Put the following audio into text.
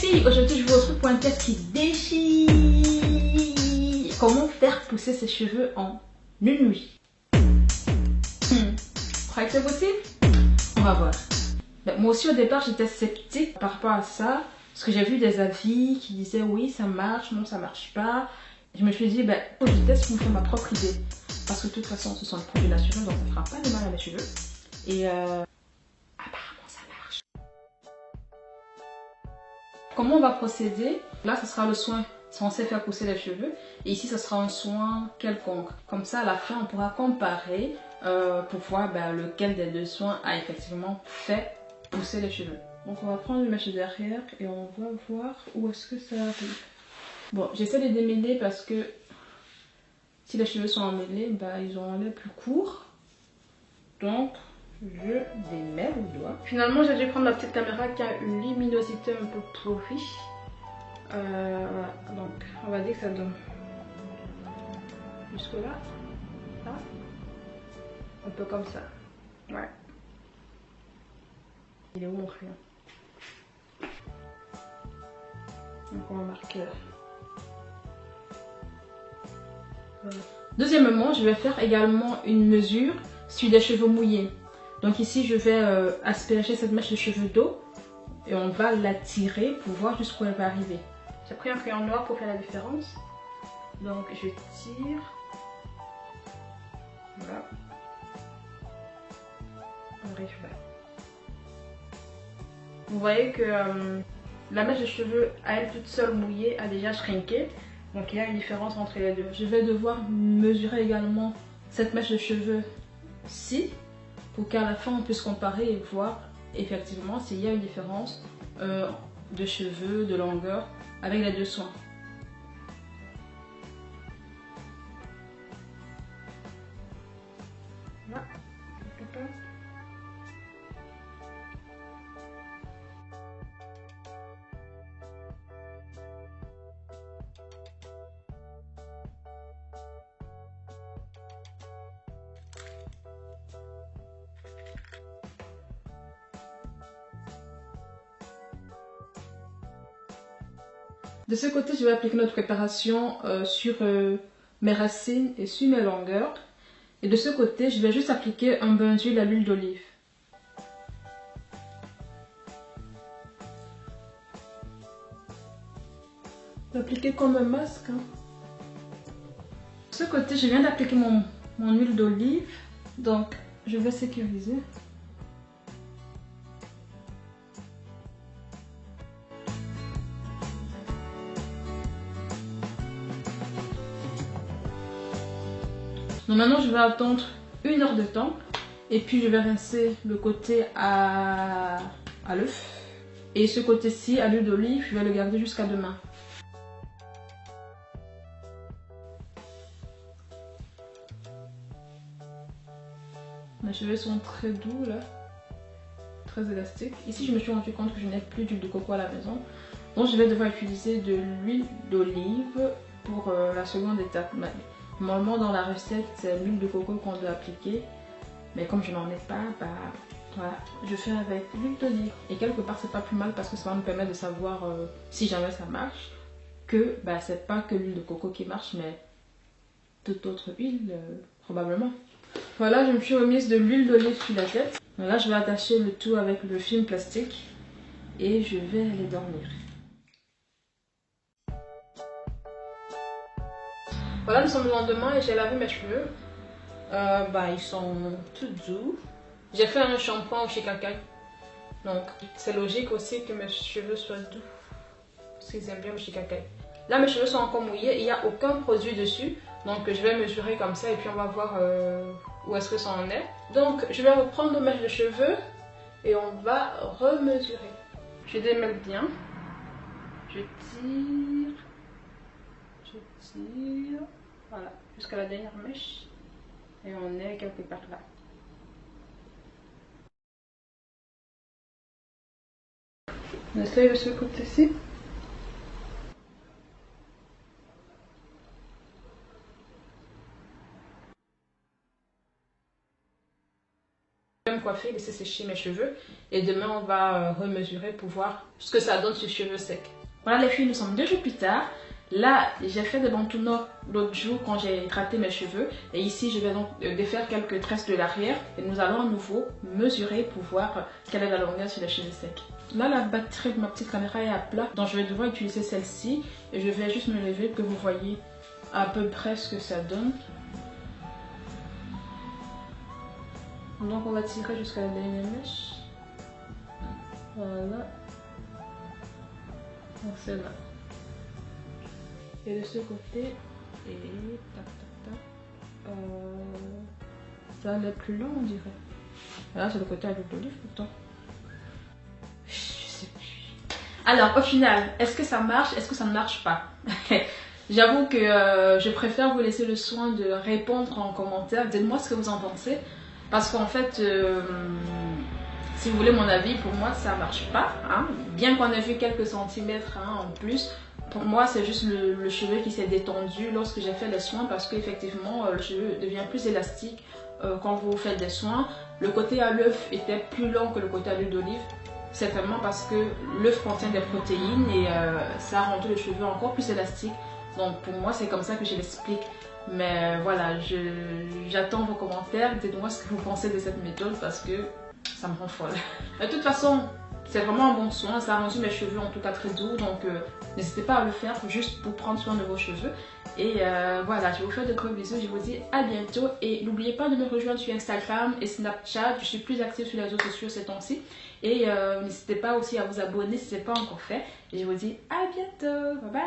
filles, aujourd'hui je vous retrouve pour un test qui déchire. Comment faire pousser ses cheveux en une nuit? Croyez que c'est possible? On va voir. Moi aussi au départ j'étais sceptique par rapport à ça. Parce que j'ai vu des avis qui disaient oui ça marche, non ça marche pas. Je me suis dit faut que je teste pour me faire ma propre idée. Parce que de toute façon ce sont des produits naturels donc ça ne fera pas de mal à mes cheveux. Et apparemment ça marche. Comment on va procéder? Là ce sera le soin censé faire pousser les cheveux. Et ici ce sera un soin quelconque. Comme ça à la fin on pourra comparer pour voir lequel des deux soins a effectivement fait pousser les cheveux. Donc on va prendre le mèche derrière et on va voir où est-ce que ça arrive. Bon, j'essaie de démêler parce que si les cheveux sont emmêlés, ils auront l'air plus courts. Donc je démêle au doigt. Finalement j'ai dû prendre la petite caméra qui a une luminosité un peu pourrie. Voilà. Donc on va dire que ça donne jusque là. Là. Un peu comme ça. Ouais. Il est où mon crayon? Donc on va marquer là. Voilà. Deuxièmement, je vais faire également une mesure sur des cheveux mouillés. Donc ici, je vais asperger cette mèche de cheveux d'eau et on va la tirer pour voir jusqu'où elle va arriver. J'ai pris un crayon noir pour faire la différence. Donc je tire. Voilà. On arrive là. Vous voyez que la mèche de cheveux à elle toute seule mouillée a déjà shrinké. Donc il y a une différence entre les deux. Je vais devoir mesurer également cette mèche de cheveux-ci pour qu'à la fin on puisse comparer et voir effectivement s'il y a une différence de cheveux, de longueur avec les deux soins. Là, de ce côté, je vais appliquer notre préparation sur mes racines et sur mes longueurs. Et de ce côté, je vais juste appliquer un bain d'huile à l'huile d'olive. L'appliquer comme un masque. Hein. De ce côté, je viens d'appliquer mon huile d'olive. Donc, je vais sécuriser. Donc maintenant je vais attendre 1 heure de temps et puis je vais rincer le côté à l'œuf et ce côté-ci à l'huile d'olive, je vais le garder jusqu'à demain. Mes cheveux sont très doux là, très élastiques. Ici je me suis rendu compte que je n'ai plus d'huile de coco à la maison, donc je vais devoir utiliser de l'huile d'olive pour la seconde étape. Normalement dans la recette c'est l'huile de coco qu'on doit appliquer, mais comme je n'en ai pas, voilà, je fais avec l'huile d'olive. Et quelque part c'est pas plus mal parce que ça va me permettre de savoir si jamais ça marche, que c'est pas que l'huile de coco qui marche, mais toute autre huile probablement. Voilà, je me suis remise de l'huile d'olive sur la tête. Là je vais attacher le tout avec le film plastique et je vais aller dormir. Voilà, nous sommes le lendemain et j'ai lavé mes cheveux. Ils sont tout doux. J'ai fait un shampoing au shikakai. Donc, c'est logique aussi que mes cheveux soient doux. Parce qu'ils aiment bien le shikakai. Là, mes cheveux sont encore mouillés. Il n'y a aucun produit dessus. Donc, je vais mesurer comme ça et puis on va voir où est-ce que ça en est. Donc, je vais reprendre nos mèches de cheveux et on va remesurer. Je démêle bien. Je tire. Je tire. Voilà, jusqu'à la dernière mèche. Et on est quelque part là. On essaye de ce côté-ci. Je vais me coiffer, laisser sécher mes cheveux. Et demain, on va remesurer pour voir ce que ça donne sur cheveux secs. Voilà les filles, nous sommes 2 jours plus tard. Là, j'ai fait des bantounons l'autre jour quand j'ai gratté mes cheveux. Et ici, je vais donc défaire quelques tresses de l'arrière. Et nous allons à nouveau mesurer pour voir quelle est la longueur sur les cheveux secs. Là, la batterie de ma petite caméra est à plat. Donc, je vais devoir utiliser celle-ci. Et je vais juste me lever pour que vous voyez à peu près ce que ça donne. Donc, on va tirer jusqu'à la dernière mèche. Voilà. Donc, c'est là. Et de ce côté, et tac tac tac, ça a l'air plus long on dirait. Et là c'est le côté à l'huile d'olive pourtant. Je sais plus. Alors au final, est-ce que ça marche, est-ce que ça ne marche pas? J'avoue que je préfère vous laisser le soin de répondre en commentaire. Dites-moi ce que vous en pensez. Parce qu'en fait, si vous voulez mon avis, pour moi ça marche pas. Hein. Bien qu'on ait vu quelques centimètres hein, en plus. Pour moi, c'est juste le cheveu qui s'est détendu lorsque j'ai fait les soins parce qu'effectivement, le cheveu devient plus élastique quand vous faites des soins. Le côté à l'œuf était plus long que le côté à l'huile d'olive, certainement parce que l'œuf contient des protéines et ça a rendu le cheveu encore plus élastique. Donc pour moi, c'est comme ça que je l'explique. Mais voilà, j'attends vos commentaires. Dites-moi ce que vous pensez de cette méthode parce que ça me rend folle. De toute façon, c'est vraiment un bon soin, ça a rendu mes cheveux en tout cas très doux, donc n'hésitez pas à le faire juste pour prendre soin de vos cheveux. Et voilà, je vous fais de gros bisous, je vous dis à bientôt et n'oubliez pas de me rejoindre sur Instagram et Snapchat, je suis plus active sur les réseaux sociaux ces temps-ci. Et n'hésitez pas aussi à vous abonner si ce n'est pas encore fait. Et je vous dis à bientôt, bye bye.